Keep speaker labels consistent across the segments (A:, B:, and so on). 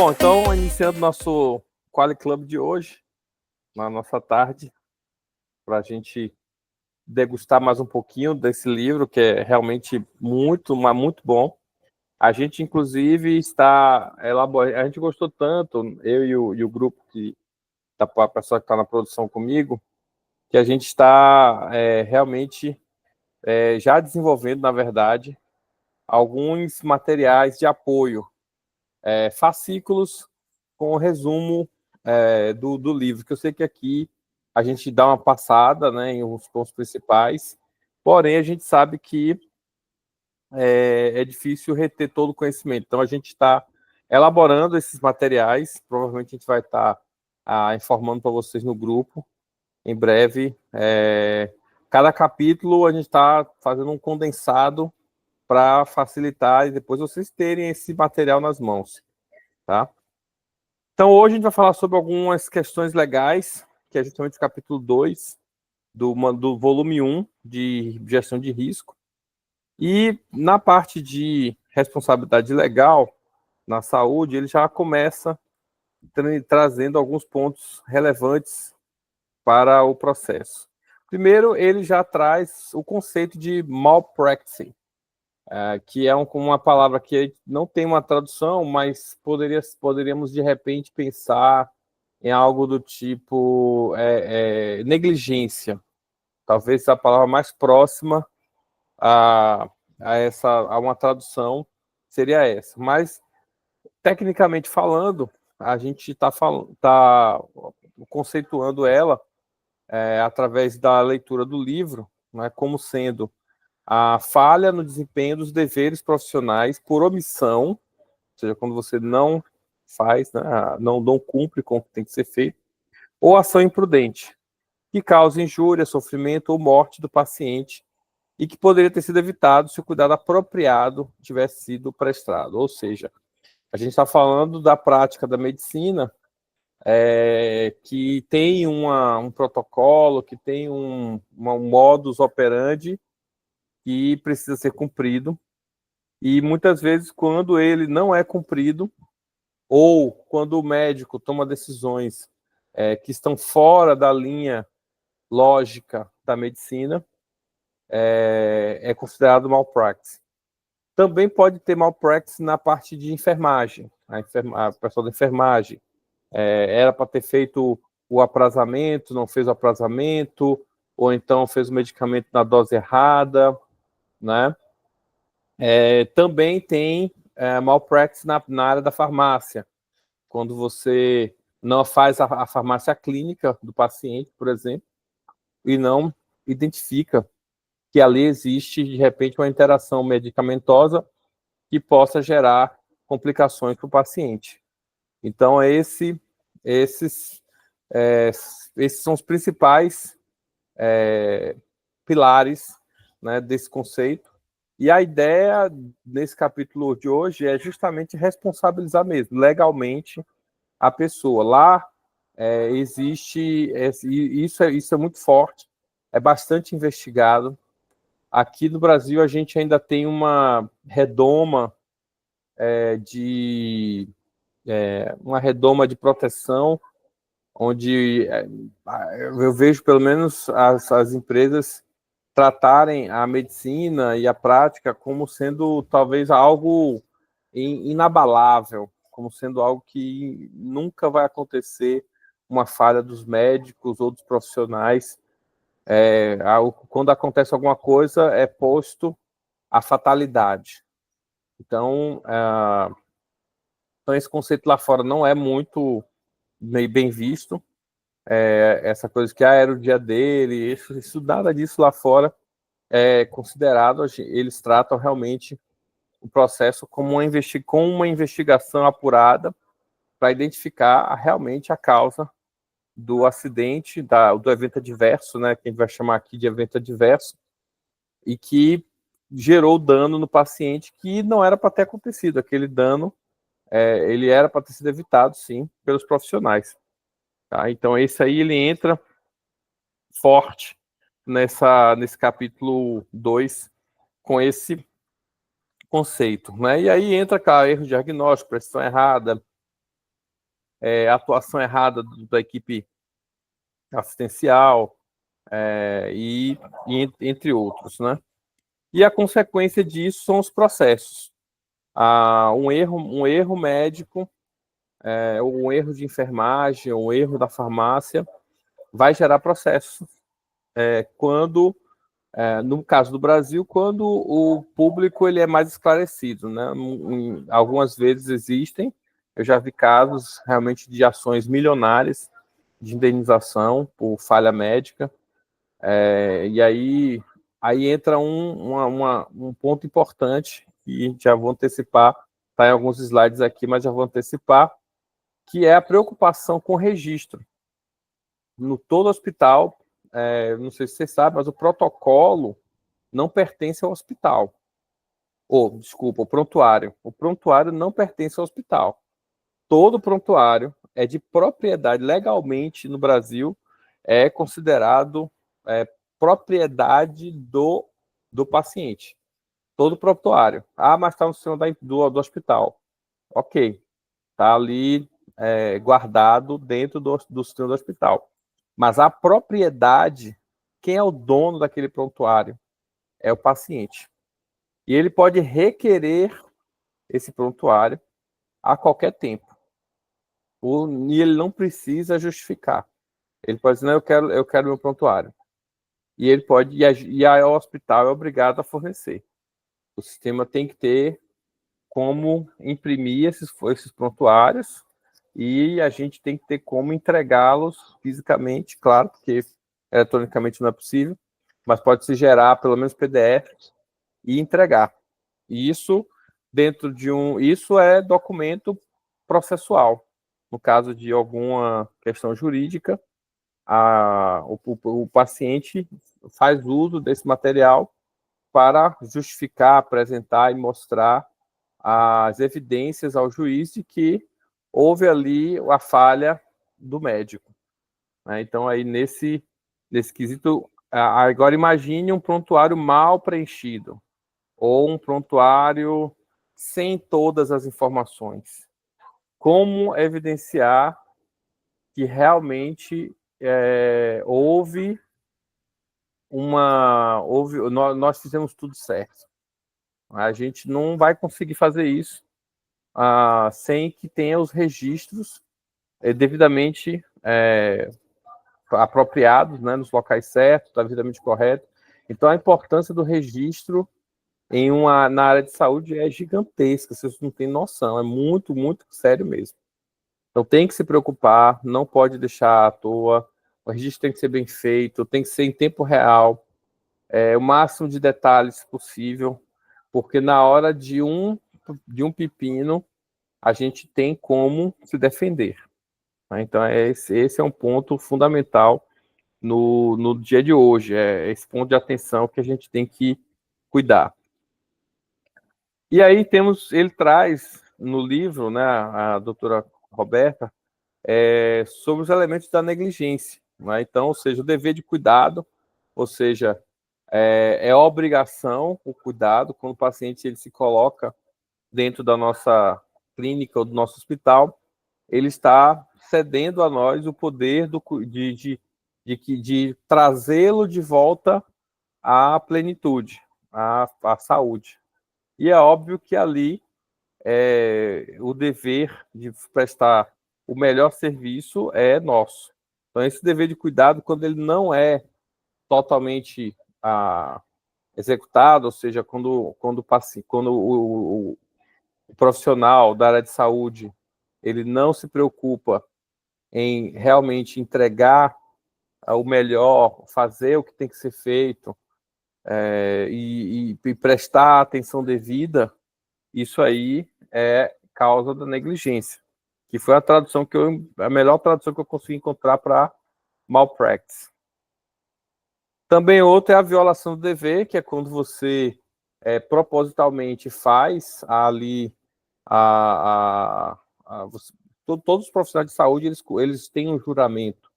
A: Bom, então, iniciando nosso Quali Club de hoje, na nossa tarde, para a gente degustar mais um pouquinho desse livro, que é realmente muito, mas muito bom. A gente, inclusive, está elaborando, a gente gostou tanto, eu e o grupo, a pessoa que está na produção comigo, que a gente está realmente já desenvolvendo, na verdade, alguns materiais de apoio, fascículos com o resumo do livro, que eu sei que aqui a gente dá uma passada, né, em uns pontos principais, porém a gente sabe que é difícil reter todo o conhecimento. Então a gente está elaborando esses materiais, provavelmente a gente vai estar informando para vocês no grupo em breve. Cada capítulo a gente está fazendo um condensado para facilitar e depois vocês terem esse material nas mãos, tá? Então, hoje a gente vai falar sobre algumas questões legais, que é justamente o capítulo 2 do volume 1 de gestão de risco. E na parte de responsabilidade legal na saúde, ele já começa trazendo alguns pontos relevantes para o processo. Primeiro, ele já traz o conceito de malpractice, que é uma palavra que não tem uma tradução, mas poderíamos de repente pensar em algo do tipo negligência. Talvez a palavra mais próxima a uma tradução seria essa. Mas, tecnicamente falando, a gente está conceituando ela através da leitura do livro, né, como sendo a falha no desempenho dos deveres profissionais por omissão, ou seja, quando você não faz, né, não cumpre com o que tem que ser feito, ou ação imprudente, que causa injúria, sofrimento ou morte do paciente e que poderia ter sido evitado se o cuidado apropriado tivesse sido prestado. Ou seja, a gente está falando da prática da medicina que tem um protocolo, que tem um modus operandi que precisa ser cumprido, e muitas vezes, quando ele não é cumprido, ou quando o médico toma decisões que estão fora da linha lógica da medicina, é considerado malpractice. Também pode ter malpractice na parte de enfermagem. A pessoa da enfermagem era para ter feito o aprazamento, não fez o aprazamento, ou então fez o medicamento na dose errada, né? Também tem malpractice na área da farmácia, quando você não faz a farmácia clínica do paciente, por exemplo, e não identifica que ali existe, de repente, uma interação medicamentosa que possa gerar complicações para o paciente. Então, esses são os principais pilares, né, desse conceito. E a ideia nesse capítulo de hoje é justamente responsabilizar mesmo, legalmente, a pessoa. Lá existe, isso é muito forte, é bastante investigado. Aqui no Brasil a gente ainda tem uma redoma de proteção, onde eu vejo pelo menos as empresas tratarem a medicina e a prática como sendo talvez algo inabalável, como sendo algo que nunca vai acontecer uma falha dos médicos ou dos profissionais. Quando acontece alguma coisa, é posto a fatalidade. Então, esse conceito lá fora não é muito bem visto. Essa coisa que era o dia dele, nada disso lá fora é considerado. Eles tratam realmente o processo como uma investigação apurada para identificar realmente a causa do acidente, do evento adverso, né, que a gente vai chamar aqui de evento adverso, e que gerou dano no paciente que não era para ter acontecido. Aquele dano ele era para ter sido evitado, sim, pelos profissionais. Tá? Então, esse aí ele entra forte nesse capítulo 2 com esse conceito. Né? E aí entra, cara, erro diagnóstico, precisão errada, atuação errada da equipe assistencial, e entre outros, né? E a consequência disso são os processos. Um erro médico, um erro de enfermagem, um erro da farmácia, vai gerar processo. Quando, no caso do Brasil, quando o público ele é mais esclarecido, né? Algumas vezes existem, eu já vi casos realmente de ações milionárias de indenização por falha médica, e aí entra um ponto importante, e já vou antecipar, está em alguns slides aqui, mas já vou antecipar, que é a preocupação com o registro. No todo hospital, não sei se você sabe, mas o protocolo não pertence ao hospital. Desculpa, o prontuário. O prontuário não pertence ao hospital. Todo prontuário é de propriedade, legalmente no Brasil, é considerado propriedade do paciente. Todo prontuário. Mas está no sistema do hospital. Ok. Está ali guardado dentro do sistema do hospital. Mas a propriedade, quem é o dono daquele prontuário? É o paciente. E ele pode requerer esse prontuário a qualquer tempo. E ele não precisa justificar. Ele pode dizer, não, eu quero meu prontuário. E ele pode, e aí o hospital é obrigado a fornecer. O sistema tem que ter como imprimir esses prontuários, e a gente tem que ter como entregá-los fisicamente, claro, porque eletronicamente não é possível, mas pode-se gerar pelo menos PDF e entregar. E isso isso é documento processual. No caso de alguma questão jurídica, o paciente faz uso desse material para justificar, apresentar e mostrar as evidências ao juiz de que houve ali a falha do médico. Então, aí nesse quesito, agora imagine um prontuário mal preenchido, ou um prontuário sem todas as informações. Como evidenciar que realmente nós fizemos tudo certo? A gente não vai conseguir fazer isso sem que tenha os registros devidamente apropriados, né, nos locais certos, devidamente correto. Então, a importância do registro na área de saúde é gigantesca, vocês não têm noção, é muito, muito sério mesmo. Então, tem que se preocupar, não pode deixar à toa, o registro tem que ser bem feito, tem que ser em tempo real, o máximo de detalhes possível, porque na hora de um pepino, a gente tem como se defender. Então, esse é um ponto fundamental no dia de hoje, esse ponto de atenção que a gente tem que cuidar. E aí ele traz no livro, né, a doutora Roberta, sobre os elementos da negligência. Né? Então, ou seja, o dever de cuidado, ou seja, é obrigação o cuidado quando o paciente ele se coloca dentro da nossa clínica ou do nosso hospital, ele está cedendo a nós o poder de trazê-lo de volta à plenitude, à saúde. E é óbvio que ali o dever de prestar o melhor serviço é nosso. Então, esse dever de cuidado, quando ele não é totalmente executado, ou seja, quando o profissional da área de saúde ele não se preocupa em realmente entregar o melhor, fazer o que tem que ser feito e prestar atenção devida, isso aí é causa da negligência, que foi a melhor tradução que eu consegui encontrar para malpractice. Também outra é a violação do dever, que é quando você propositalmente faz ali todos os profissionais de saúde eles têm um juramento,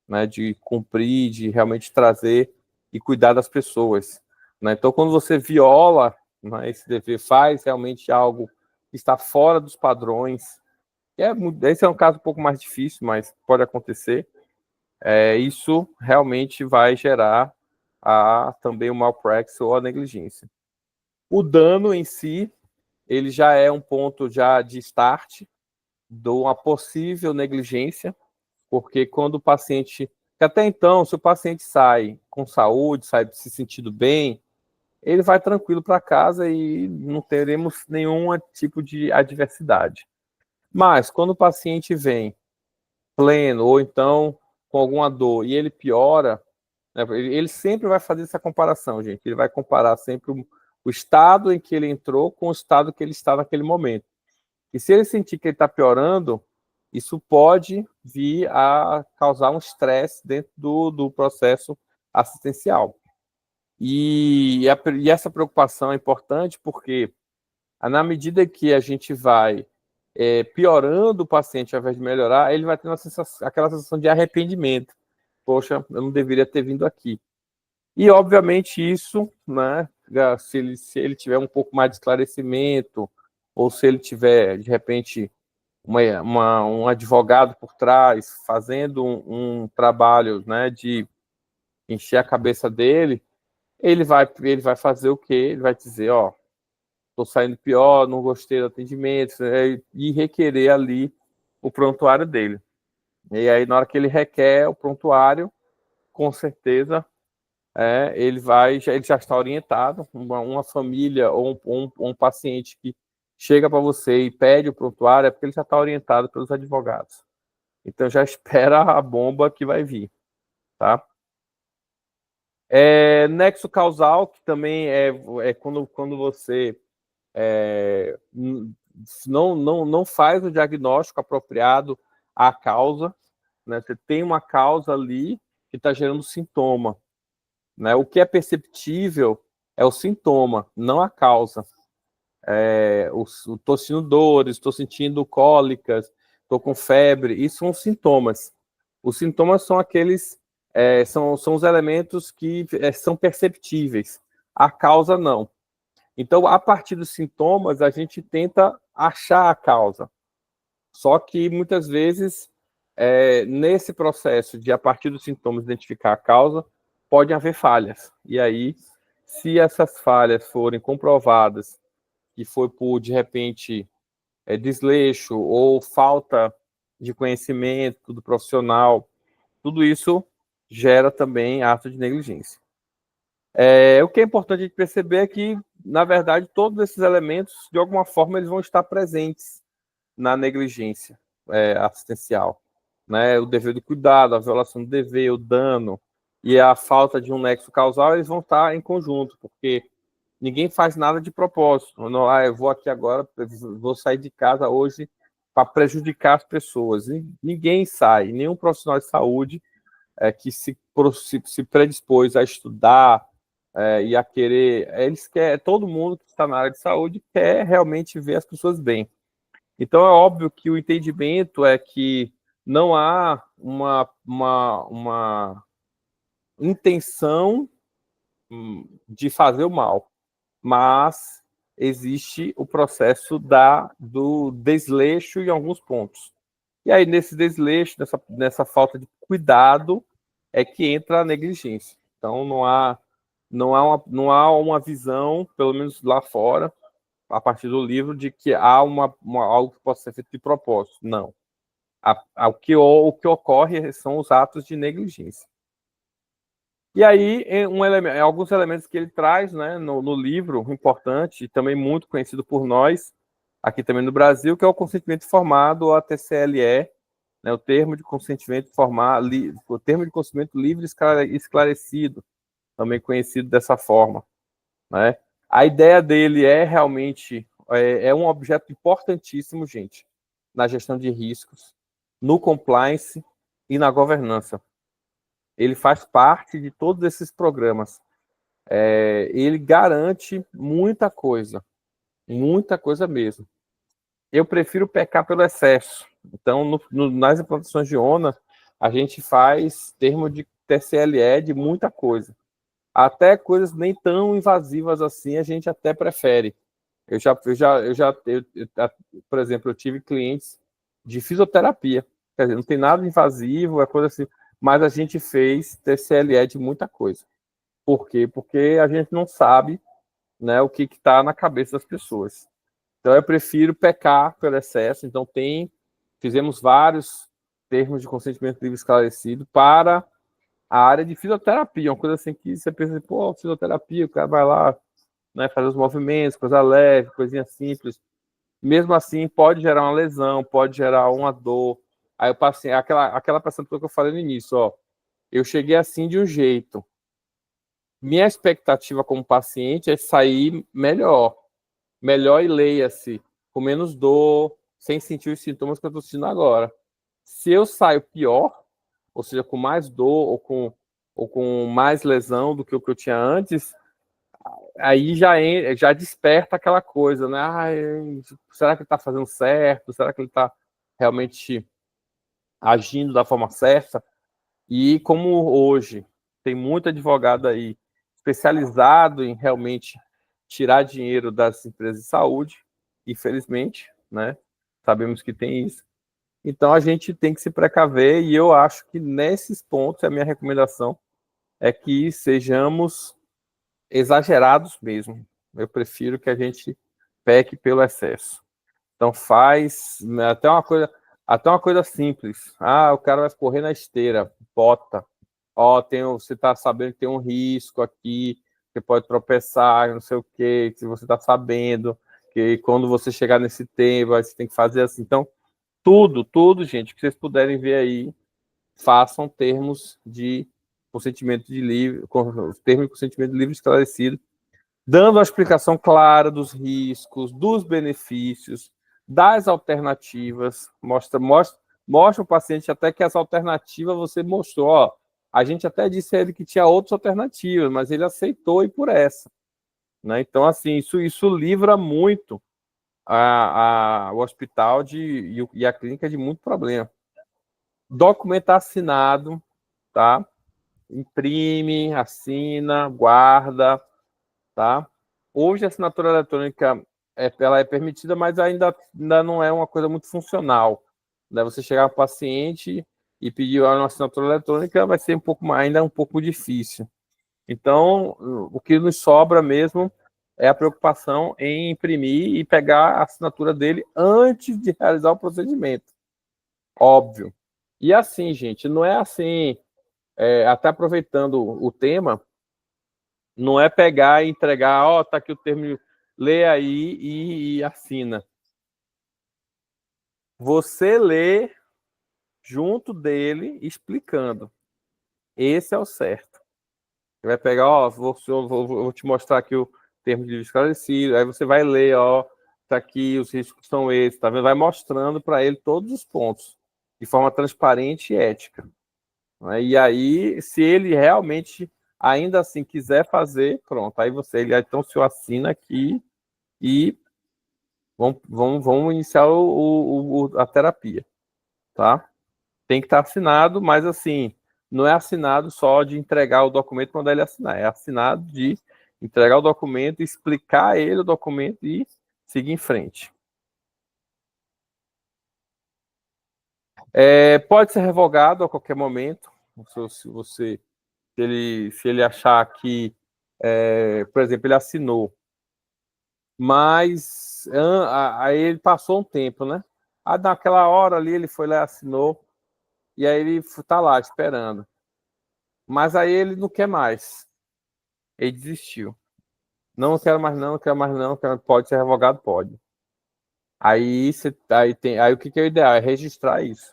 A: né, de cumprir, de realmente trazer e cuidar das pessoas. Né? Então, quando você viola, né, esse dever, faz realmente algo que está fora dos padrões, Esse é um caso um pouco mais difícil, mas pode acontecer. Isso realmente vai gerar também o malpractice ou a negligência. O dano em si, ele já é um ponto já de start de uma possível negligência, porque quando o paciente, que até então, se o paciente sai com saúde, sai se sentindo bem, ele vai tranquilo para casa e não teremos nenhum tipo de adversidade. Mas quando o paciente vem pleno ou então com alguma dor e ele piora, né, ele sempre vai fazer essa comparação, gente. Ele vai comparar sempre o estado em que ele entrou com o estado que ele está naquele momento. E se ele sentir que ele está piorando, isso pode vir a causar um estresse dentro do processo assistencial. E essa preocupação é importante porque, na medida que a gente vai piorando o paciente ao invés de melhorar, ele vai ter aquela sensação de arrependimento. Poxa, eu não deveria ter vindo aqui. E, obviamente, isso, né, se ele tiver um pouco mais de esclarecimento, ou se ele tiver, de repente, um advogado por trás, fazendo um trabalho, né, de encher a cabeça dele, ele vai fazer o quê? Ele vai dizer, ó, estou saindo pior, não gostei do atendimento, e requerer ali o prontuário dele. E aí, na hora que ele requer o prontuário, com certeza, ele já está orientado. Uma família ou um paciente que chega para você e pede o prontuário é porque ele já está orientado pelos advogados. Então, já espera a bomba que vai vir, tá? Nexo causal, que também é quando você não faz o diagnóstico apropriado à causa, né? Você tem uma causa ali que está gerando sintoma, né? O que é perceptível é o sintoma, não a causa. Estou sentindo dores, estou sentindo cólicas, estou com febre, isso são sintomas. Os sintomas são aqueles, são os elementos que são perceptíveis. A causa não. Então, a partir dos sintomas, a gente tenta achar a causa. Só que, muitas vezes, nesse processo de, a partir dos sintomas, identificar a causa, pode haver falhas. E aí, se essas falhas forem comprovadas que foi por, de repente, desleixo ou falta de conhecimento do profissional, tudo isso gera também ato de negligência. O que é importante a gente perceber é que, na verdade, todos esses elementos, de alguma forma, eles vão estar presentes na negligência assistencial. Né? O dever do cuidado, a violação do dever, o dano e a falta de um nexo causal, eles vão estar em conjunto, porque ninguém faz nada de propósito. Não, eu vou aqui agora, vou sair de casa hoje para prejudicar as pessoas. Ninguém sai, nenhum profissional de saúde que se predispôs a estudar e a querer. Todo mundo que está na área de saúde quer realmente ver as pessoas bem. Então, é óbvio que o entendimento é que não há uma intenção de fazer o mal, mas existe o processo do desleixo em alguns pontos. E aí, nesse desleixo, nessa falta de cuidado, é que entra a negligência. Então, não há uma visão, pelo menos lá fora, a partir do livro, de que há algo que possa ser feito de propósito. Não. O que ocorre são os atos de negligência. E aí, alguns elementos que ele traz, né, no livro, importante, e também muito conhecido por nós, aqui também no Brasil, que é o consentimento informado, ou a TCLE, né, o termo de consentimento o termo de consentimento livre e esclarecido, também conhecido dessa forma. Né? A ideia dele realmente um objeto importantíssimo, gente, na gestão de riscos, no compliance e na governança. Ele faz parte de todos esses programas. Ele garante muita coisa mesmo. Eu prefiro pecar pelo excesso. Então, nas implantações de ONA, a gente faz termo de TCLE de muita coisa. Até coisas nem tão invasivas assim, a gente até prefere. Por exemplo, eu tive clientes de fisioterapia. Quer dizer, não tem nada invasivo, é coisa assim, mas a gente fez TCLE de muita coisa. Por quê? Porque a gente não sabe, né, o que está na cabeça das pessoas. Então, eu prefiro pecar pelo excesso. Então, fizemos vários termos de consentimento livre esclarecido para a área de fisioterapia, uma coisa assim que você pensa, pô, fisioterapia, o cara vai lá, né, fazer os movimentos, coisa leve, coisinha simples. Mesmo assim, pode gerar uma lesão, pode gerar uma dor. Aí eu passei, aquela paciente que eu falei no início, ó, eu cheguei assim de um jeito. Minha expectativa como paciente é sair melhor e leia-se, com menos dor, sem sentir os sintomas que eu estou sentindo agora. Se eu saio pior, ou seja, com mais dor ou com mais lesão do que o que eu tinha antes, aí já desperta aquela coisa, né? Ai, será que ele está fazendo certo? Será que ele está realmente agindo da forma certa? E como hoje tem muito advogado aí especializado em realmente tirar dinheiro das empresas de saúde, infelizmente, né? Sabemos que tem isso. Então a gente tem que se precaver e eu acho que nesses pontos a minha recomendação é que sejamos exagerados mesmo. Eu prefiro que a gente peque pelo excesso. Então faz até uma coisa simples. Ah, o cara vai correr na esteira, bota. Ó, você está sabendo que tem um risco aqui, você pode tropeçar, não sei o quê, se você está sabendo que quando você chegar nesse tempo, você tem que fazer assim. Então, tudo, gente, que vocês puderem ver aí, façam termos de consentimento de livre, termo de consentimento livre esclarecido, dando uma explicação clara dos riscos, dos benefícios, das alternativas. Mostra o paciente até que as alternativas você mostrou. Ó, a gente até disse a ele que tinha outras alternativas, mas ele aceitou ir por essa. Né? Então, assim, isso livra muito o hospital e a clínica de muito problema. Documento assinado, tá? Imprime, assina, guarda, tá? Hoje a assinatura eletrônica ela é permitida, mas ainda não é uma coisa muito funcional. Né? Você chegar para o paciente e pedir uma assinatura eletrônica vai ser ainda um pouco difícil. Então, o que nos sobra mesmo é a preocupação em imprimir e pegar a assinatura dele antes de realizar o procedimento. Óbvio. E assim, gente, não é assim, até aproveitando o tema, não é pegar e entregar, ó, tá aqui o termo, lê aí e assina. Você lê junto dele, explicando. Esse é o certo. Você vai pegar, ó, vou te mostrar aqui o termo de esclarecido, aí você vai ler, ó, tá aqui, os riscos são esses, tá vendo? Vai mostrando para ele todos os pontos, de forma transparente e ética. E aí, se ele realmente ainda assim quiser fazer, pronto, aí ele então se assina aqui e vamos iniciar a terapia, tá? Tem que estar assinado, mas assim, não é assinado só de entregar o documento quando ele assinar, é assinado de entregar o documento, explicar a ele o documento e seguir em frente. Pode ser revogado a qualquer momento, se ele achar que, por exemplo, ele assinou, mas aí ele passou um tempo, né? Naquela hora ali ele foi lá e assinou, e aí ele está lá esperando. Mas aí ele não quer mais. Ele desistiu. Não quero mais não, não quero mais não, pode ser revogado? Pode. Aí o que é o ideal? É registrar isso.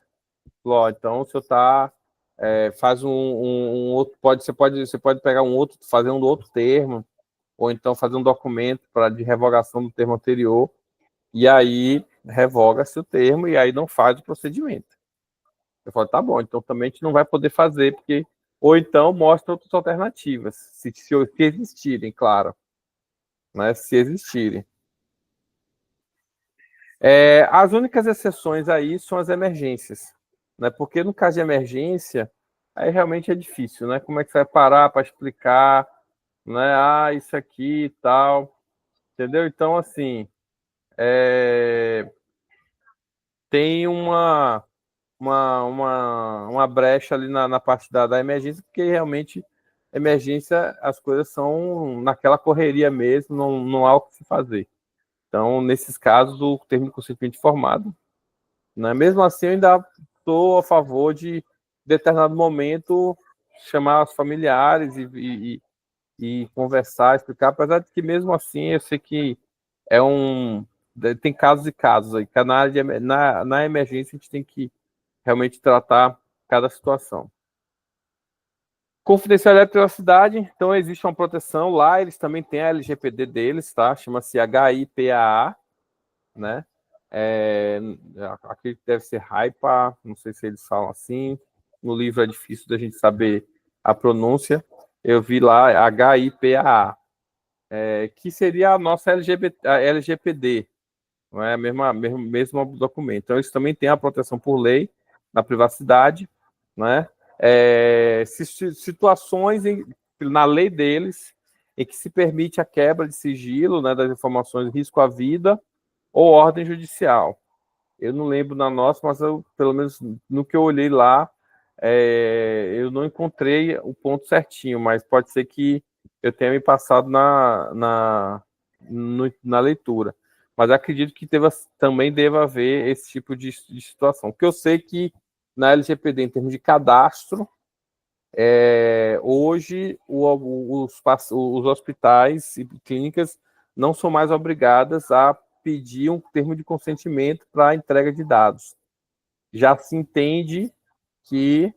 A: Então, o senhor faz um outro, você pode pegar fazer um outro termo, ou então fazer um documento de revogação do termo anterior, e aí revoga-se o termo e aí não faz o procedimento. Eu falo, tá bom, então também a gente não vai poder fazer, porque. Ou então mostra outras alternativas, se existirem, claro. Né, se existirem. As únicas exceções aí são as emergências. Né, porque no caso de emergência, aí realmente é difícil, né? Como é que você vai parar para explicar, né? Ah, isso aqui e tal. Entendeu? Então, assim, tem uma brecha ali na parte da emergência, porque realmente emergência, as coisas são naquela correria mesmo, não há o que se fazer. Então, nesses casos, o termo de consentimento informado, né? Mesmo assim, eu ainda estou a favor de, em determinado momento, chamar os familiares e conversar, explicar, apesar de que mesmo assim eu sei que é tem casos e casos aí. Na emergência a gente tem que realmente tratar cada situação. Confidencialidade e privacidade, então existe uma proteção lá, eles também têm a LGPD deles, tá? Chama-se HIPAA, né? Aqui deve ser HIPAA, não sei se eles falam assim. No livro é difícil da gente saber a pronúncia. Eu vi lá HIPAA, que seria a nossa a LGPD, não é? Mesmo documento. Então, eles também têm a proteção por lei na privacidade, né? Situações na lei deles em que se permite a quebra de sigilo, né, das informações, risco à vida ou ordem judicial. Eu não lembro na nossa, mas pelo menos no que eu olhei lá, eu não encontrei o ponto certinho, mas pode ser que eu tenha me passado na leitura. Mas acredito que também deva haver esse tipo de situação. Porque eu sei que na LGPD, em termos de cadastro, hoje os hospitais e clínicas não são mais obrigadas a pedir um termo de consentimento para a entrega de dados. Já se entende que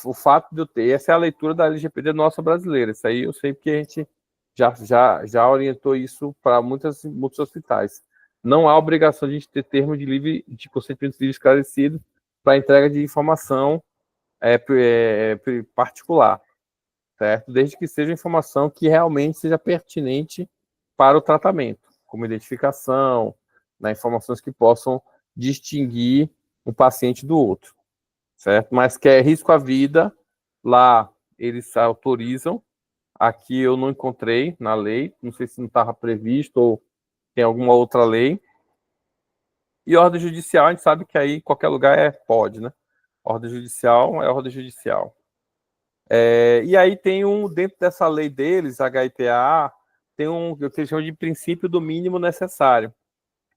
A: o fato de eu ter, essa é a leitura da LGPD nossa brasileira, isso aí eu sei porque a gente já orientou isso para muitos hospitais. Não há obrigação de a gente ter termo de consentimento livre esclarecido para entrega de informação particular, certo? Desde que seja informação que realmente seja pertinente para o tratamento, como identificação, né, informações que possam distinguir um paciente do outro, certo? Mas que é risco à vida, lá eles autorizam, aqui eu não encontrei na lei, não sei se não estava previsto ou tem alguma outra lei. E ordem judicial, a gente sabe que aí qualquer lugar pode, né? Ordem judicial é ordem judicial. E aí tem dentro dessa lei deles, HIPAA, tem que eles chamam de princípio do mínimo necessário.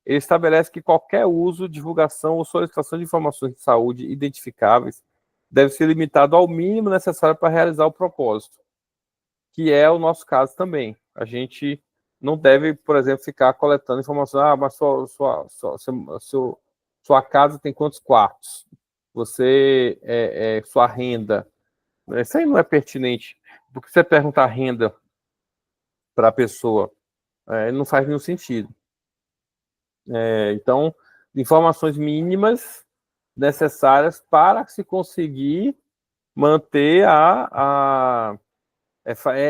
A: Ele estabelece que qualquer uso, divulgação ou solicitação de informações de saúde identificáveis deve ser limitado ao mínimo necessário para realizar o propósito, que é o nosso caso também. A gente não deve, por exemplo, ficar coletando informações, mas sua casa tem quantos quartos? Sua renda. Isso aí não é pertinente. Porque você perguntar renda para a pessoa, não faz nenhum sentido. Então, informações mínimas necessárias para se conseguir manter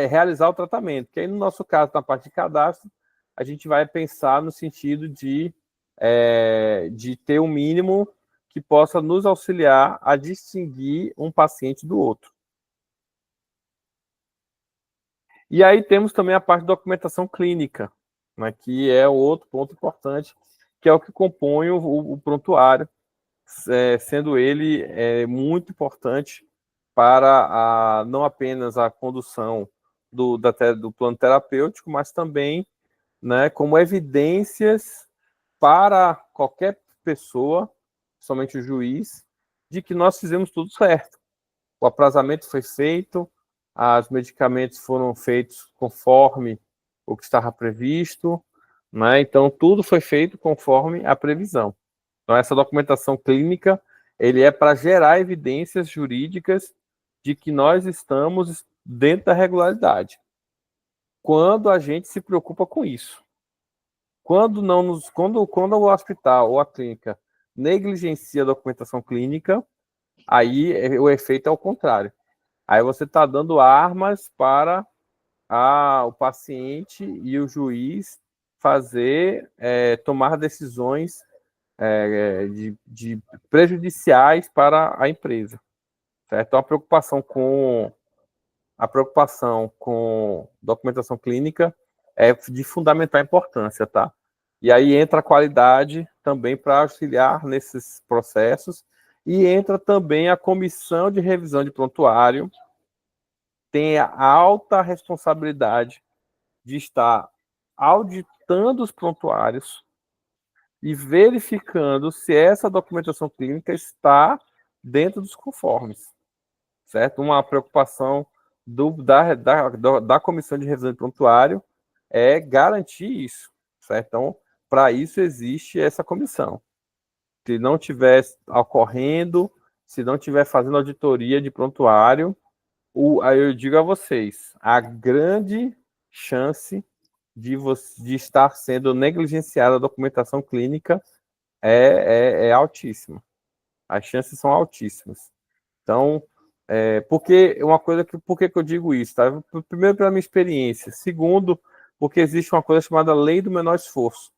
A: realizar o tratamento. Que aí, no nosso caso, na parte de cadastro, a gente vai pensar no sentido de ter um mínimo que possa nos auxiliar a distinguir um paciente do outro. E aí temos também a parte de documentação clínica, né, que é outro ponto importante, que é o que compõe o prontuário, sendo ele muito importante para não apenas a condução do plano terapêutico, mas também, né, como evidências para qualquer pessoa, somente o juiz, de que nós fizemos tudo certo. O aprazamento foi feito, os medicamentos foram feitos conforme o que estava previsto, né? Então, tudo foi feito conforme a previsão. Então, essa documentação clínica, ele é para gerar evidências jurídicas de que nós estamos dentro da regularidade. Quando a gente se preocupa com isso. Quando o hospital ou a clínica negligencia a documentação clínica, aí o efeito é o contrário. Aí você está dando armas para o paciente e o juiz tomar decisões de prejudiciais para a empresa. Certo? Então, a preocupação com documentação clínica é de fundamental importância, tá? E aí entra a qualidade também para auxiliar nesses processos, e entra também a comissão de revisão de prontuário, tem a alta responsabilidade de estar auditando os prontuários e verificando se essa documentação clínica está dentro dos conformes, certo? Uma preocupação da comissão de revisão de prontuário é garantir isso, certo? Então, para isso existe essa comissão. Se não estiver ocorrendo, se não estiver fazendo auditoria de prontuário, aí eu digo a vocês, a grande chance de estar sendo negligenciada a documentação clínica é altíssima. As chances são altíssimas. Então, porque uma coisa por que eu digo isso? Tá? Primeiro, pela minha experiência. Segundo, porque existe uma coisa chamada lei do menor esforço.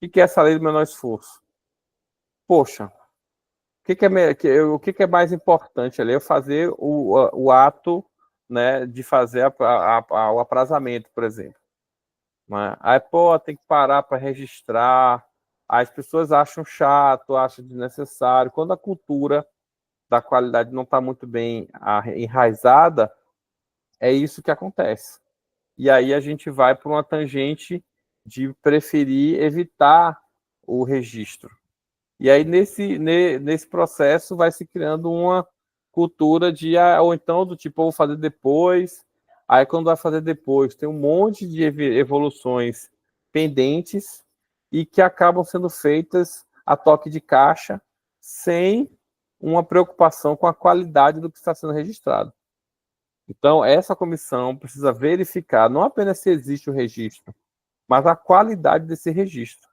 A: O que é essa lei do menor esforço? Poxa, o que é mais importante ali? Eu fazer o ato, né, de fazer o aprazamento, por exemplo. Né? Aí, pô, tem que parar para registrar. As pessoas acham chato, acham desnecessário. Quando a cultura da qualidade não está muito bem enraizada, é isso que acontece. E aí a gente vai para uma tangente de preferir evitar o registro. E aí, nesse processo, vai se criando uma cultura ou então do tipo, eu vou fazer depois. Aí, quando vai fazer depois, tem um monte de evoluções pendentes e que acabam sendo feitas a toque de caixa, sem uma preocupação com a qualidade do que está sendo registrado. Então, essa comissão precisa verificar não apenas se existe o registro, mas a qualidade desse registro.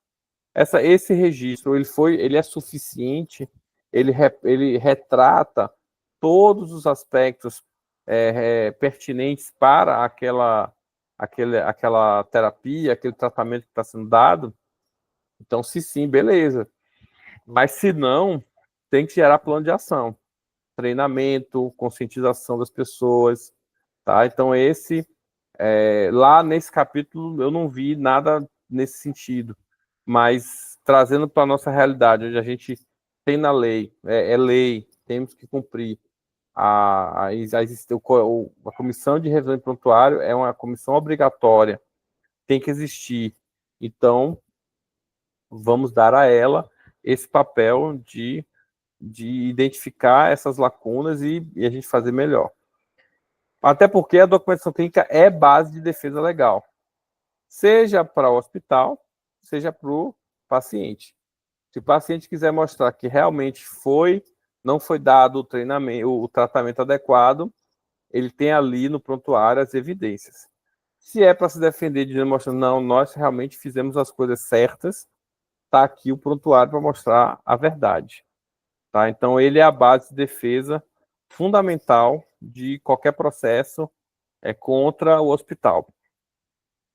A: Esse registro ele é suficiente, ele retrata todos os aspectos pertinentes para aquela terapia, aquele tratamento que está sendo dado. Então, se sim, beleza. Mas se não, tem que gerar plano de ação, treinamento, conscientização das pessoas, tá? Então, lá nesse capítulo eu não vi nada nesse sentido, mas trazendo para a nossa realidade, onde a gente tem na lei, lei, temos que cumprir. A comissão de revisão de prontuário é uma comissão obrigatória, tem que existir. Então, vamos dar a ela esse papel de identificar essas lacunas e a gente fazer melhor. Até porque a documentação clínica é base de defesa legal, seja para o hospital, seja para o paciente. Se o paciente quiser mostrar que realmente não foi dado o treinamento, o tratamento adequado, ele tem ali no prontuário as evidências. Se é para se defender, dizendo, mostrando, não, nós realmente fizemos as coisas certas, está aqui o prontuário para mostrar a verdade. Tá? Então, ele é a base de defesa fundamental de qualquer processo contra o hospital.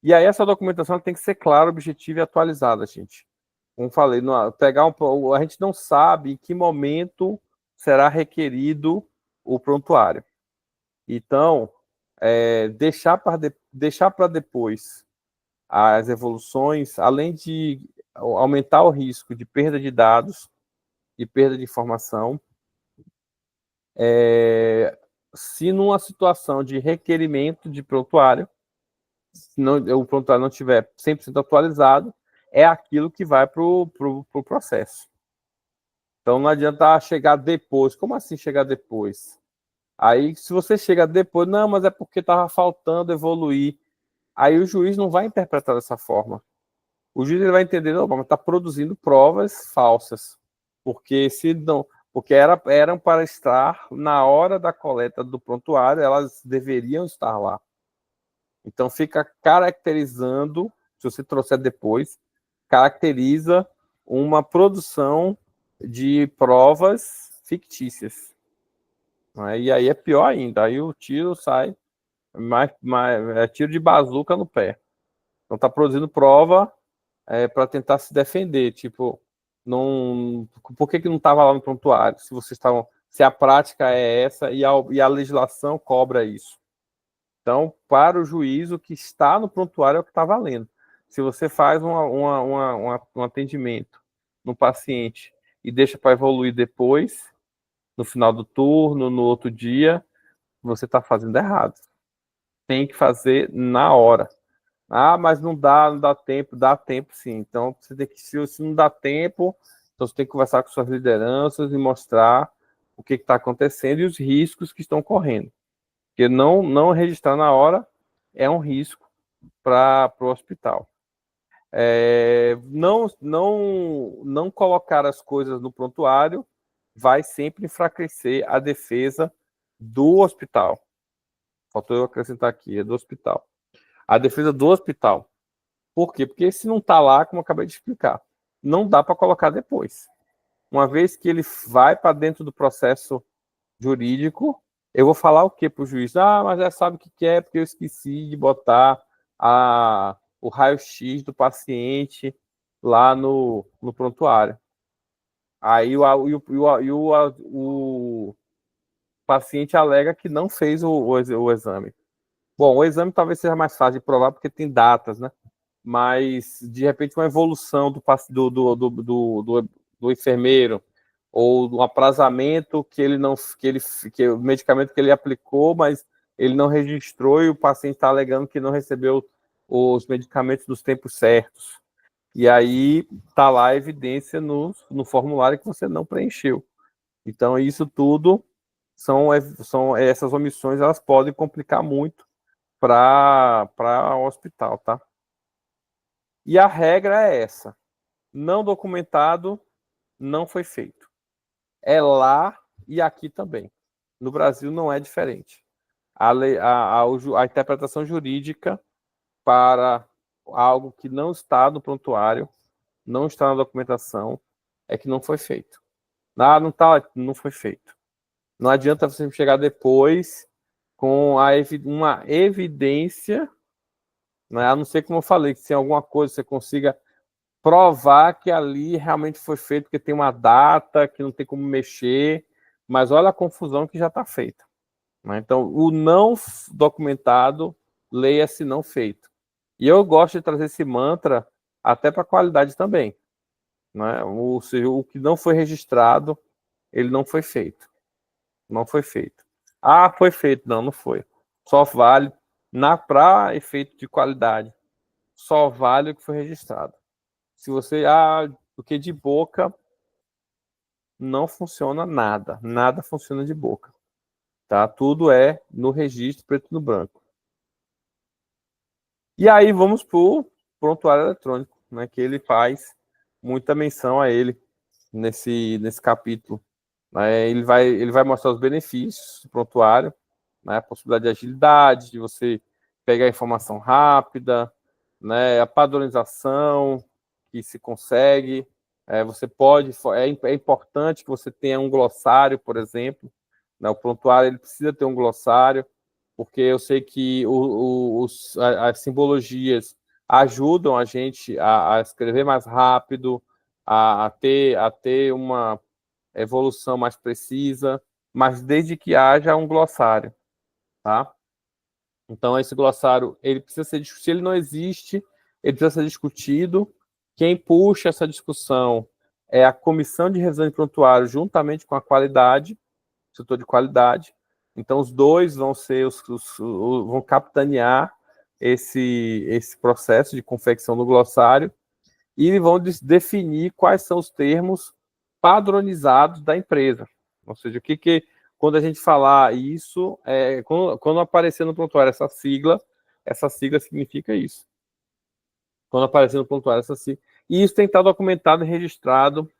A: E aí essa documentação tem que ser clara, objetiva e atualizada, gente. Como falei, a gente não sabe em que momento será requerido o prontuário. Então, deixar para depois as evoluções, além de aumentar o risco de perda de dados e perda de informação, se numa situação de requerimento de prontuário, se o prontuário não estiver 100% atualizado, é aquilo que vai para o processo. Então, não adianta chegar depois. Como assim chegar depois? Aí, se você chega depois, não, mas é porque estava faltando evoluir. Aí o juiz não vai interpretar dessa forma. O juiz ele vai entender, não, mas está produzindo provas falsas. Porque eram para estar na hora da coleta do prontuário, elas deveriam estar lá. Então fica caracterizando, se você trouxer depois, caracteriza uma produção de provas fictícias. E aí é pior ainda, aí o tiro sai, é tiro de bazuca no pé. Então está produzindo prova para tentar se defender, tipo, por que não estava lá no prontuário? Se a prática é essa e a legislação cobra isso. Então, para o juiz, o que está no prontuário é o que está valendo. Se você faz um atendimento no paciente e deixa para evoluir depois, no final do turno, no outro dia, você está fazendo errado. Tem que fazer na hora. Ah, mas não dá tempo. Dá tempo sim. Então, você tem que, se não dá tempo, então você tem que conversar com suas lideranças e mostrar o que está acontecendo e os riscos que estão correndo. Porque não registrar na hora é um risco para o hospital. Não colocar as coisas no prontuário vai sempre enfraquecer a defesa do hospital. Faltou eu acrescentar aqui, é do hospital. A defesa do hospital. Por quê? Porque se não está lá, como eu acabei de explicar, não dá para colocar depois. Uma vez que ele vai para dentro do processo jurídico, eu vou falar o quê para o juiz? Ah, mas já sabe o que é, porque eu esqueci de botar o raio-x do paciente lá no prontuário. Aí o paciente alega que não fez o exame. Bom, o exame talvez seja mais fácil de provar porque tem datas, né? Mas de repente uma evolução do enfermeiro ou do aprazamento que o medicamento que ele aplicou, mas ele não registrou e o paciente está alegando que não recebeu os medicamentos nos tempos certos. E aí está lá a evidência no formulário que você não preencheu. Então isso tudo são essas omissões, elas podem complicar muito para o hospital, tá? E a regra é essa: não documentado não foi feito. É lá e aqui também. No Brasil não é diferente. A interpretação jurídica para algo que não está no prontuário, não está na documentação, é que não foi feito. Ah, não tá, não foi feito. Não adianta você chegar depois com uma evidência, né? A não ser, como eu falei, que se alguma coisa você consiga provar que ali realmente foi feito, porque tem uma data, que não tem como mexer, mas olha a confusão que já está feita. Né? Então, o não documentado, leia-se não feito. E eu gosto de trazer esse mantra até para a qualidade também. Né? Ou seja, o que não foi registrado, ele não foi feito. Não foi feito. Ah, foi feito. Não, não foi. Só vale, para efeito de qualidade, só vale o que foi registrado. Se você, porque de boca não funciona nada. Nada funciona de boca. Tá? Tudo é no registro preto no branco. E aí vamos para o prontuário eletrônico, né, que ele faz muita menção a ele nesse capítulo. Né? Ele vai mostrar os benefícios do prontuário, né, a possibilidade de agilidade, de você pegar informação rápida, né, a padronização que se consegue. Você pode, é importante que você tenha um glossário, por exemplo. Né, o prontuário ele precisa ter um glossário, porque eu sei que as simbologias ajudam a gente a escrever mais rápido, a ter uma evolução mais precisa, mas desde que haja um glossário, tá? Então, esse glossário, ele precisa ser, se ele não existe, ele precisa ser discutido. Quem puxa essa discussão é a comissão de revisão de prontuário, juntamente com a qualidade, setor de qualidade. Então, os dois vão ser vão capitanear esse processo de confecção do glossário e vão definir quais são os termos padronizados da empresa. Ou seja, quando a gente falar isso, quando aparecer no prontuário essa sigla significa isso. Quando aparecer no prontuário essa sigla. E isso tem que estar documentado e registrado,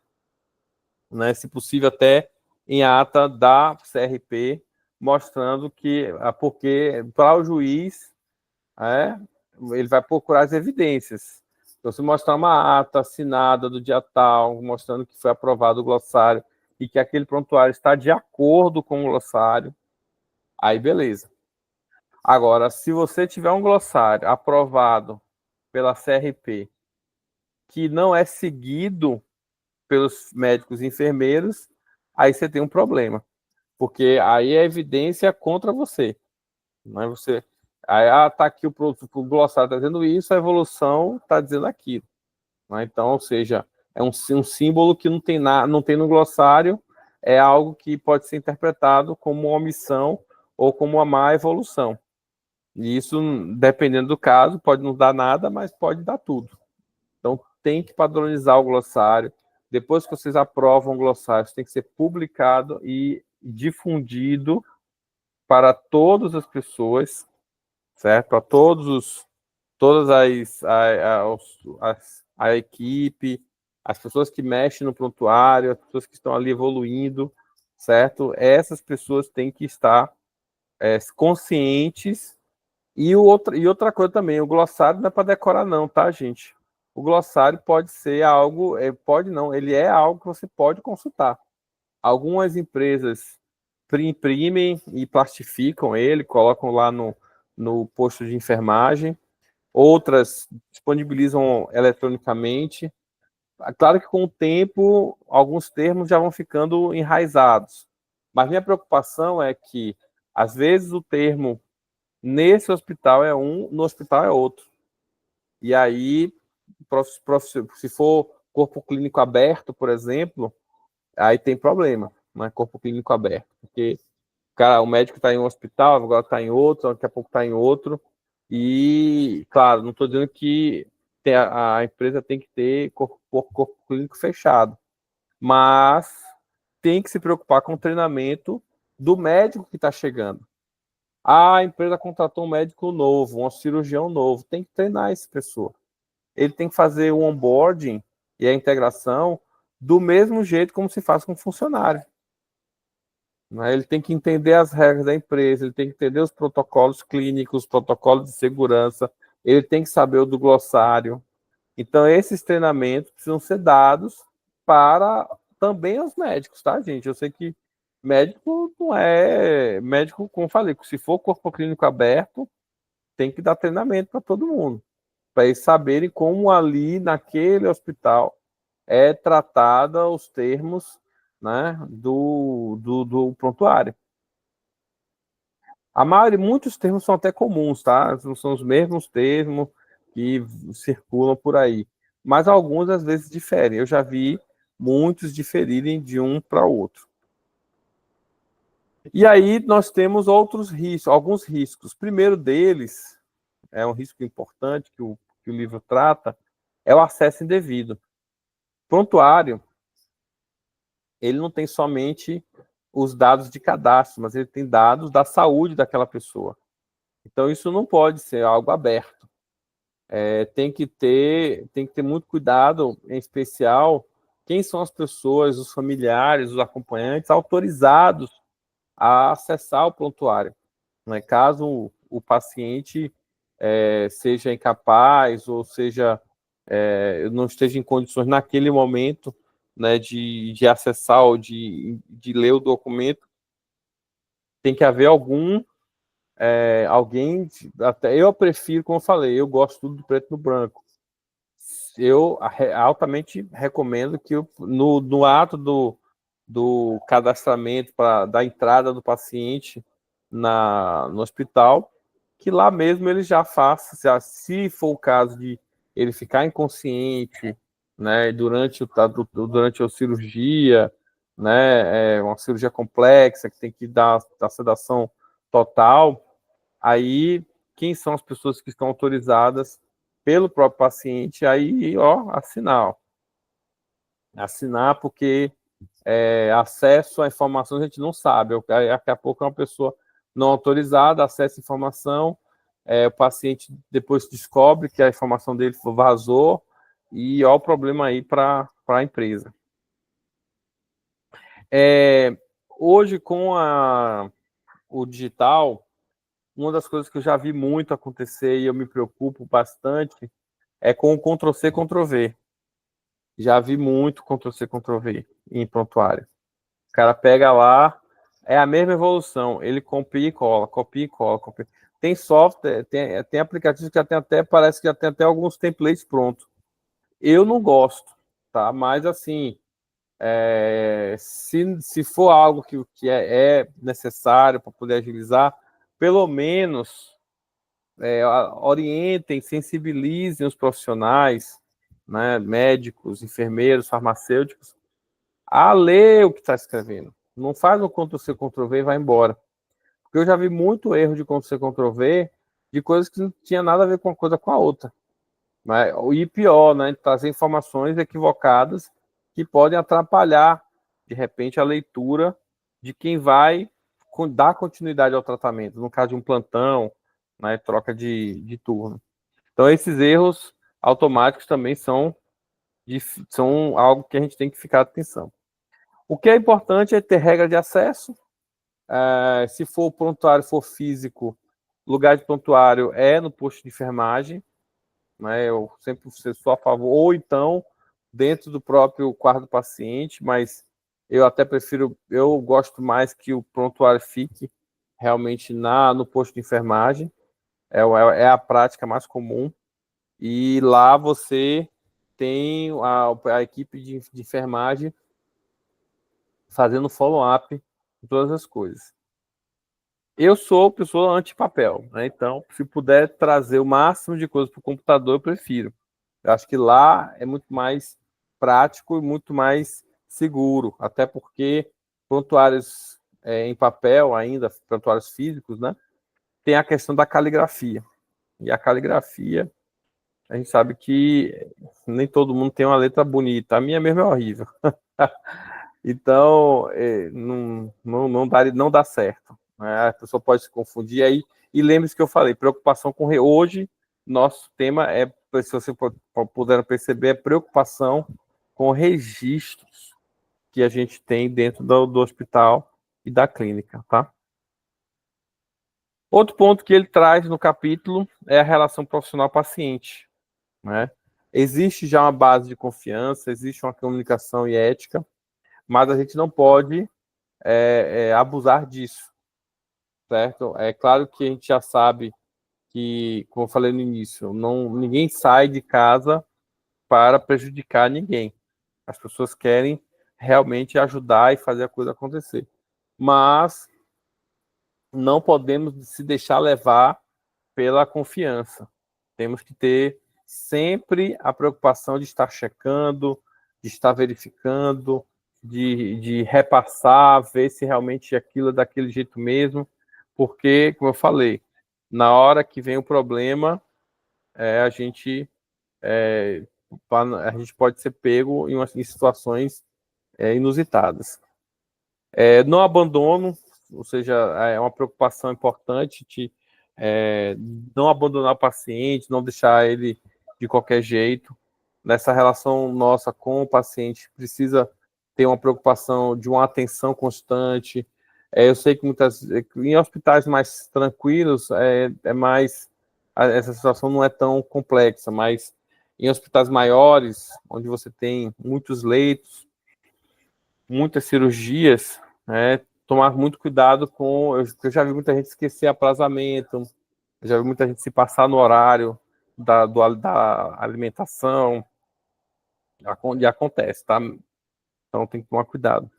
A: né, se possível até em ata da CRP, mostrando porque para o juiz, ele vai procurar as evidências. Então, se mostrar uma ata assinada do dia tal, mostrando que foi aprovado o glossário e que aquele prontuário está de acordo com o glossário, aí beleza. Agora, se você tiver um glossário aprovado pela CRP que não é seguido pelos médicos e enfermeiros, aí você tem um problema, porque aí é evidência contra você. Não é você Aí, tá aqui o glossário está dizendo isso, a evolução está dizendo aquilo. Né? Então, ou seja, é um símbolo que não tem no glossário, é algo que pode ser interpretado como uma omissão ou como uma má evolução. E isso, dependendo do caso, pode não dar nada, mas pode dar tudo. Então, tem que padronizar o glossário. Depois que vocês aprovam o glossário, isso tem que ser publicado e difundido para todas as pessoas, certo? Para todas a equipe, as pessoas que mexem no prontuário, as pessoas que estão ali evoluindo, certo? Essas pessoas têm que estar conscientes. E outra coisa também, o glossário não é para decorar não, tá, gente? O glossário pode ser algo, pode não, ele é algo que você pode consultar. Algumas empresas imprimem e plastificam ele, colocam lá no posto de enfermagem, outras disponibilizam eletronicamente. Claro que com o tempo, alguns termos já vão ficando enraizados, mas minha preocupação é que, às vezes, o termo nesse hospital é um, no hospital é outro. E aí, se for corpo clínico aberto, por exemplo, aí tem problema, né? Corpo clínico aberto, porque o médico está em um hospital, agora está em outro, daqui a pouco está em outro. E, claro, não estou dizendo que a empresa tem que ter corpo clínico fechado, mas tem que se preocupar com o treinamento do médico que está chegando. A empresa contratou um médico novo, um cirurgião novo, tem que treinar essa pessoa. Ele tem que fazer o onboarding e a integração do mesmo jeito como se faz com o funcionário. Ele tem que entender as regras da empresa, ele tem que entender os protocolos clínicos, os protocolos de segurança, ele tem que saber o do glossário. Então, esses treinamentos precisam ser dados para também os médicos, tá, gente? Eu sei que médico não é médico, como eu falei, se for corpo clínico aberto, tem que dar treinamento para todo mundo, para eles saberem como ali naquele hospital é tratada os termos, né, do prontuário. Muitos termos são até comuns, tá? São os mesmos termos que circulam por aí. Mas alguns, às vezes, diferem. Eu já vi muitos diferirem de um para outro. E aí nós temos alguns riscos. O primeiro deles, é um risco importante que o livro trata, é o acesso indevido. Prontuário, ele não tem somente os dados de cadastro, mas ele tem dados da saúde daquela pessoa. Então, isso não pode ser algo aberto. Tem que ter muito cuidado, em especial, quem são as pessoas, os familiares, os acompanhantes autorizados a acessar o prontuário. Né? Caso o paciente seja incapaz ou não esteja em condições naquele momento, né, de acessar ou de ler o documento, tem que haver alguém, até eu prefiro, como eu falei, eu gosto tudo do preto no branco. Eu altamente recomendo que no ato do cadastramento da entrada do paciente no hospital, que lá mesmo ele já faça, se for o caso de ele ficar inconsciente, né, durante a cirurgia, né, uma cirurgia complexa que tem que dar a sedação total, aí quem são as pessoas que estão autorizadas pelo próprio paciente, aí, ó, assinar porque acesso à informação a gente não sabe, daqui a pouco é uma pessoa não autorizada, acessa a informação, o paciente depois descobre que a informação dele vazou, e ó o problema aí para a empresa. Hoje, com o digital, uma das coisas que eu já vi muito acontecer e eu me preocupo bastante é com o Ctrl+C, Ctrl+V. Já vi muito Ctrl+C, Ctrl+V em prontuário. O cara pega lá, é a mesma evolução, ele copia e cola, copia e cola, copia. Tem software, tem aplicativos que parece que já tem até alguns templates prontos. Eu não gosto, tá? Mas assim, se for algo que é necessário para poder agilizar, pelo menos orientem, sensibilizem os profissionais, né, médicos, enfermeiros, farmacêuticos, a ler o que está escrevendo. Não faz o Ctrl-C, Ctrl-V e vai embora. Porque eu já vi muito erro de Ctrl-C, Ctrl-V de coisas que não tinha nada a ver com uma coisa com a outra. Né? E pior, né, trazer informações equivocadas que podem atrapalhar, de repente, a leitura de quem vai dar continuidade ao tratamento, no caso de um plantão, né, troca de turno. Então, esses erros automáticos também são algo que a gente tem que ficar atenção. O que é importante é ter regra de acesso. Se for o prontuário for físico, lugar de prontuário é no posto de enfermagem, né? Eu sempre sou a favor, ou então dentro do próprio quarto do paciente, mas eu até prefiro, eu gosto mais que o prontuário fique realmente no posto de enfermagem, é a prática mais comum, e lá você tem a equipe de enfermagem fazendo follow-up de todas as coisas. Eu sou pessoa anti-papel, né? Então, se puder trazer o máximo de coisas para o computador, eu prefiro. Eu acho que lá é muito mais prático e muito mais seguro, até porque prontuários em papel ainda, prontuários físicos, né? Tem a questão da caligrafia. E a caligrafia, a gente sabe que nem todo mundo tem uma letra bonita. A minha mesmo é horrível. Então, não dá certo. Né? A pessoa pode se confundir aí. E lembre-se que eu falei, preocupação com... Hoje, nosso tema é, se você puder perceber, é preocupação com registros que a gente tem dentro do hospital e da clínica, tá? Outro ponto que ele traz no capítulo é a relação profissional-paciente, né? Existe já uma base de confiança, existe uma comunicação e ética, mas a gente não pode abusar disso, certo? É claro que a gente já sabe que, como eu falei no início, ninguém sai de casa para prejudicar ninguém. As pessoas querem realmente ajudar e fazer a coisa acontecer. Mas não podemos se deixar levar pela confiança. Temos que ter sempre a preocupação de estar checando, de estar verificando, de repassar, ver se realmente aquilo é daquele jeito mesmo, porque, como eu falei, na hora que vem o problema, a gente pode ser pego em situações inusitadas. Não abandono, ou seja, é uma preocupação importante não abandonar o paciente, não deixar ele de qualquer jeito. Nessa relação nossa com o paciente, precisa ter uma preocupação de uma atenção constante. Eu sei que em hospitais mais tranquilos, essa situação não é tão complexa, mas em hospitais maiores, onde você tem muitos leitos, muitas cirurgias, né, tomar muito cuidado com... Eu já vi muita gente esquecer aprazamento, eu já vi muita gente se passar no horário da alimentação, e acontece, tá? Então tem que tomar cuidado.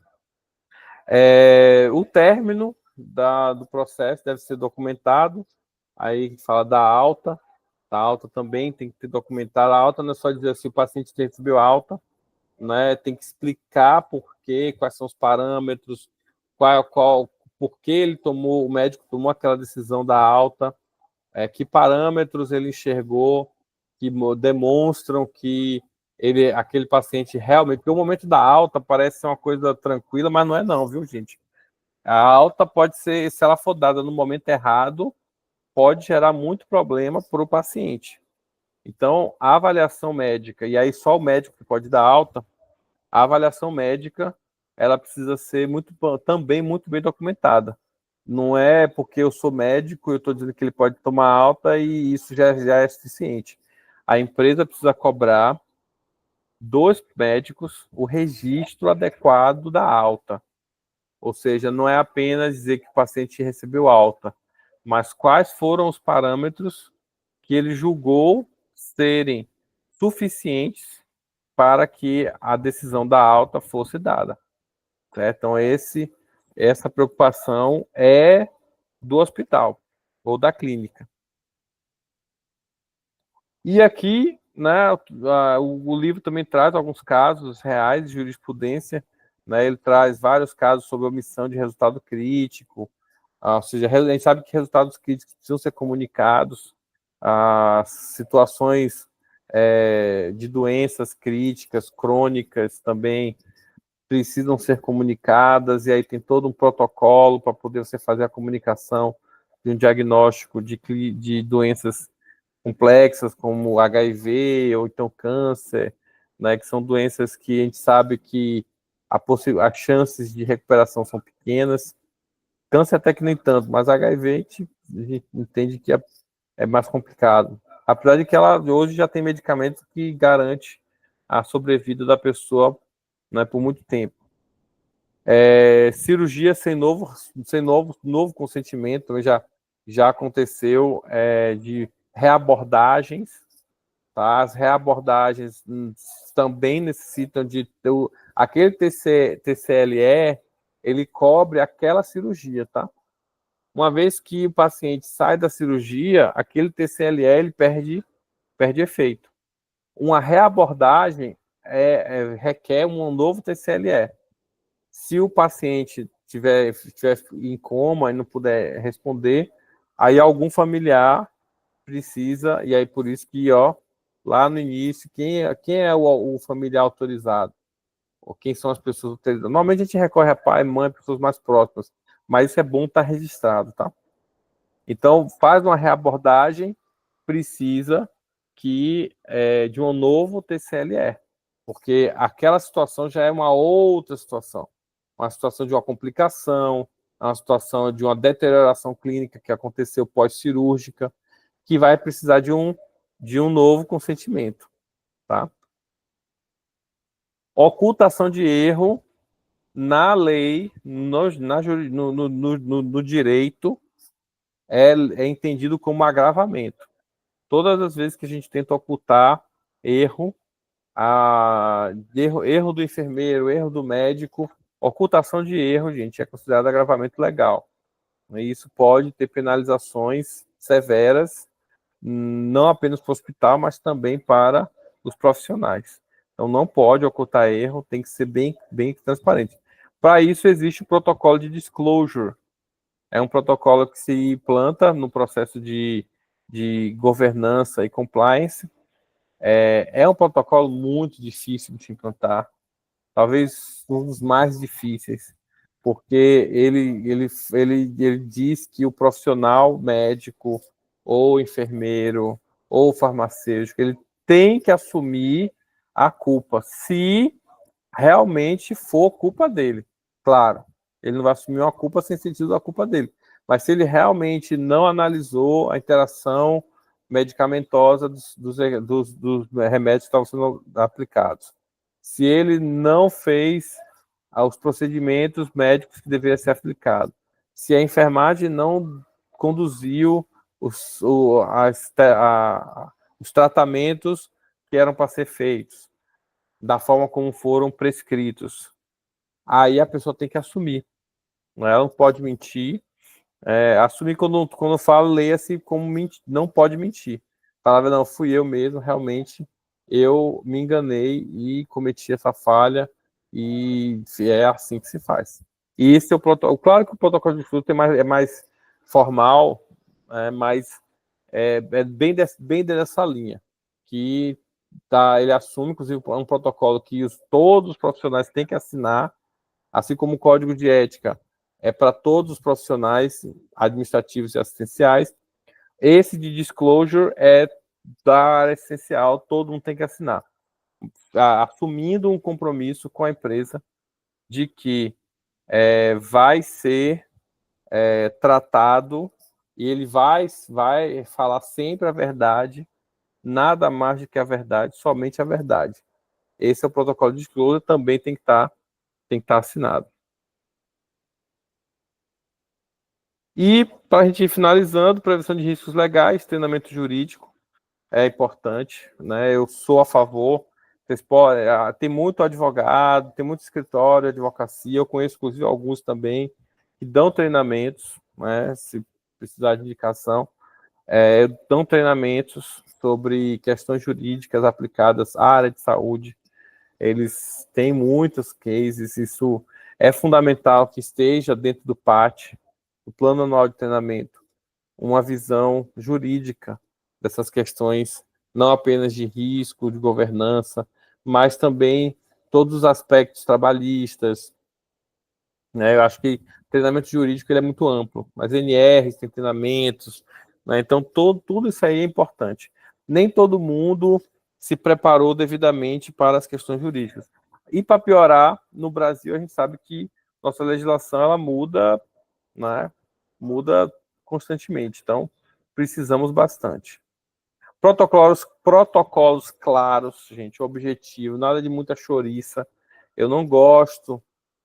A: O término do processo deve ser documentado, aí fala da alta também tem que ter documentado. A alta não é só dizer assim, o paciente recebeu alta, né? Tem que explicar por quê, quais são os parâmetros, por que o médico tomou aquela decisão da alta, que parâmetros ele enxergou que demonstram que aquele paciente realmente... Porque o momento da alta parece ser uma coisa tranquila, mas não é não, viu, gente? A alta pode ser, se ela for dada no momento errado, pode gerar muito problema para o paciente. Então, a avaliação médica, e aí só o médico que pode dar alta, a avaliação médica, ela precisa ser também muito bem documentada. Não é porque eu sou médico, eu estou dizendo que ele pode tomar alta e isso já é suficiente. A empresa precisa cobrar dos médicos o registro adequado da alta. Ou seja, não é apenas dizer que o paciente recebeu alta, mas quais foram os parâmetros que ele julgou serem suficientes para que a decisão da alta fosse dada. Certo? Então, essa preocupação é do hospital ou da clínica. E aqui, né, o livro também traz alguns casos reais de jurisprudência, né, ele traz vários casos sobre omissão de resultado crítico, ou seja, a gente sabe que resultados críticos precisam ser comunicados, situações de doenças críticas, crônicas também precisam ser comunicadas, e aí tem todo um protocolo para poder você fazer a comunicação de um diagnóstico de doenças complexas, como HIV ou então câncer, né, que são doenças que a gente sabe que as chances de recuperação são pequenas. Câncer até que nem tanto, mas HIV a gente entende que é mais complicado. Apesar de que ela hoje já tem medicamento que garante a sobrevida da pessoa, né, por muito tempo. Cirurgia sem novo consentimento também já aconteceu, de reabordagens, tá? As reabordagens também necessitam de ter aquele TCLE, ele cobre aquela cirurgia, tá? Uma vez que o paciente sai da cirurgia, aquele TCLE ele perde efeito. Uma reabordagem requer um novo TCLE. Se o paciente tiver em coma e não puder responder, aí algum familiar precisa, e aí por isso que, lá no início, quem é o familiar autorizado? Ou quem são as pessoas autorizadas? Normalmente a gente recorre a pai, mãe, pessoas mais próximas, mas isso é bom estar registrado, tá? Então, faz uma reabordagem, precisa de um novo TCLE, porque aquela situação já é uma outra situação. Uma situação de uma complicação, uma situação de uma deterioração clínica que aconteceu pós-cirúrgica, que vai precisar de um novo consentimento, tá? Ocultação de erro na lei, no direito, é entendido como agravamento. Todas as vezes que a gente tenta ocultar erro, erro do enfermeiro, erro do médico, ocultação de erro, gente, é considerado agravamento legal. E isso pode ter penalizações severas, não apenas para o hospital, mas também para os profissionais. Então, não pode ocultar erro, tem que ser bem, bem transparente. Para isso, existe o protocolo de disclosure. É um protocolo que se implanta no processo de governança e compliance. É um protocolo muito difícil de se implantar, talvez um dos mais difíceis, porque ele diz que o profissional médico, ou enfermeiro, ou farmacêutico, ele tem que assumir a culpa, se realmente for culpa dele. Claro, ele não vai assumir uma culpa sem sentido da culpa dele. Mas se ele realmente não analisou a interação medicamentosa dos remédios que estavam sendo aplicados, se ele não fez os procedimentos médicos que deveriam ser aplicados, se a enfermagem não conduziu os tratamentos que eram para ser feitos, da forma como foram prescritos, aí a pessoa tem que assumir. Ela não pode mentir. Assumir, quando eu falo, leia-se como não pode mentir. Palavra não, fui eu mesmo, realmente, eu me enganei e cometi essa falha, e é assim que se faz. E esse é o protocolo. Claro que o protocolo de fluxo é mais formal, mas bem dessa linha, que ele assume, inclusive, um protocolo que todos os profissionais têm que assinar, assim como o código de ética é para todos os profissionais administrativos e assistenciais. Esse de disclosure é da área essencial, todo mundo tem que assinar, assumindo um compromisso com a empresa de que vai ser tratado, e ele vai falar sempre a verdade, nada mais do que a verdade, somente a verdade. Esse é o protocolo de disclosure, também tem que estar assinado. E, para a gente ir finalizando, prevenção de riscos legais, treinamento jurídico é importante, né? Eu sou a favor. Tem muito advogado, tem muito escritório de advocacia, eu conheço, inclusive, alguns também, que dão treinamentos, né? Se precisar de indicação, dão treinamentos sobre questões jurídicas aplicadas à área de saúde. Eles têm muitos cases, isso é fundamental que esteja dentro do PAT, o Plano Anual de Treinamento, uma visão jurídica dessas questões, não apenas de risco, de governança, mas também todos os aspectos trabalhistas, né? Eu acho que treinamento jurídico ele é muito amplo, mas NRs tem treinamentos, né? Então tudo isso aí é importante. Nem todo mundo se preparou devidamente para as questões jurídicas. E para piorar, no Brasil a gente sabe que nossa legislação ela muda, né? Muda constantemente. Então precisamos bastante. Protocolos claros, gente, objetivo, nada de muita chouriça. Eu não gosto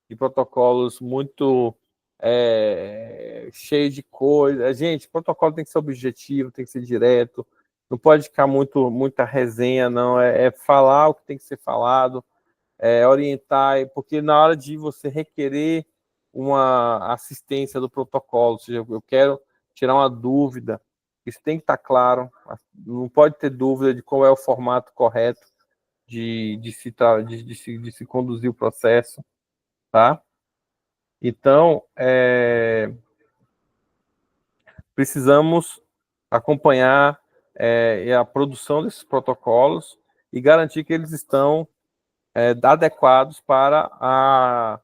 A: de protocolos muito cheios de coisa. Gente, protocolo tem que ser objetivo, tem que ser direto, não pode ficar muita resenha, não. É falar o que tem que ser falado, orientar, porque na hora de você requerer uma assistência do protocolo, ou seja, eu quero tirar uma dúvida, isso tem que estar claro, não pode ter dúvida de qual é o formato correto de se conduzir o processo, tá? Então, precisamos acompanhar a produção desses protocolos e garantir que eles estão adequados para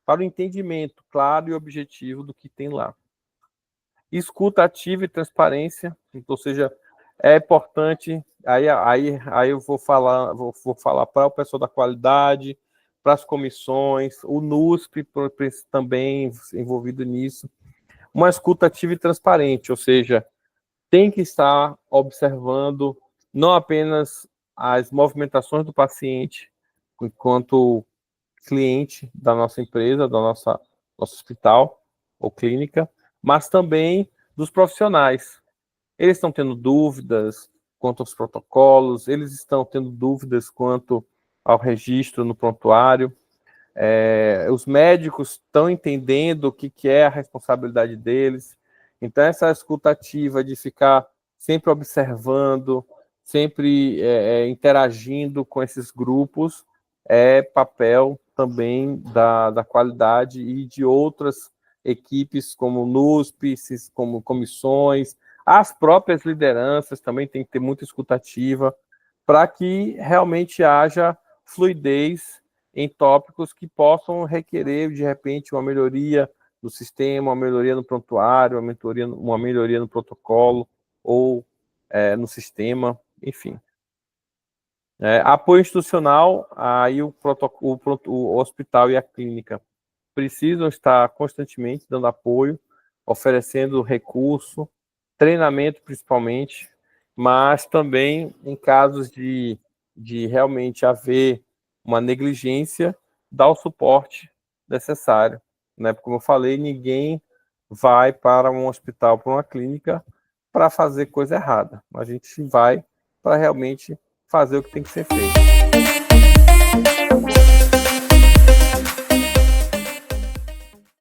A: o entendimento claro e objetivo do que tem lá. Escuta ativa e transparência, ou seja, é importante, aí eu vou falar para o pessoal da qualidade, para as comissões, o NUSP também envolvido nisso, uma escuta ativa e transparente, ou seja, tem que estar observando não apenas as movimentações do paciente, enquanto cliente da nossa empresa, nosso hospital ou clínica, mas também dos profissionais. Eles estão tendo dúvidas quanto aos protocolos, eles estão tendo dúvidas quanto ao registro no prontuário, os médicos estão entendendo o que é a responsabilidade deles. Então, essa escuta ativa de ficar sempre observando, sempre interagindo com esses grupos, é papel também da qualidade e de outras equipes, como NUSP, como comissões, as próprias lideranças também têm que ter muita escuta ativa para que realmente haja fluidez em tópicos que possam requerer, de repente, uma melhoria no sistema, uma melhoria no prontuário, uma melhoria no protocolo ou no sistema, enfim. Apoio institucional, aí o hospital e a clínica precisam estar constantemente dando apoio, oferecendo recurso, treinamento principalmente, mas também em casos de realmente haver uma negligência, dar o suporte necessário, né? Como eu falei, ninguém vai para um hospital, para uma clínica, para fazer coisa errada. A gente vai para realmente fazer o que tem que ser feito.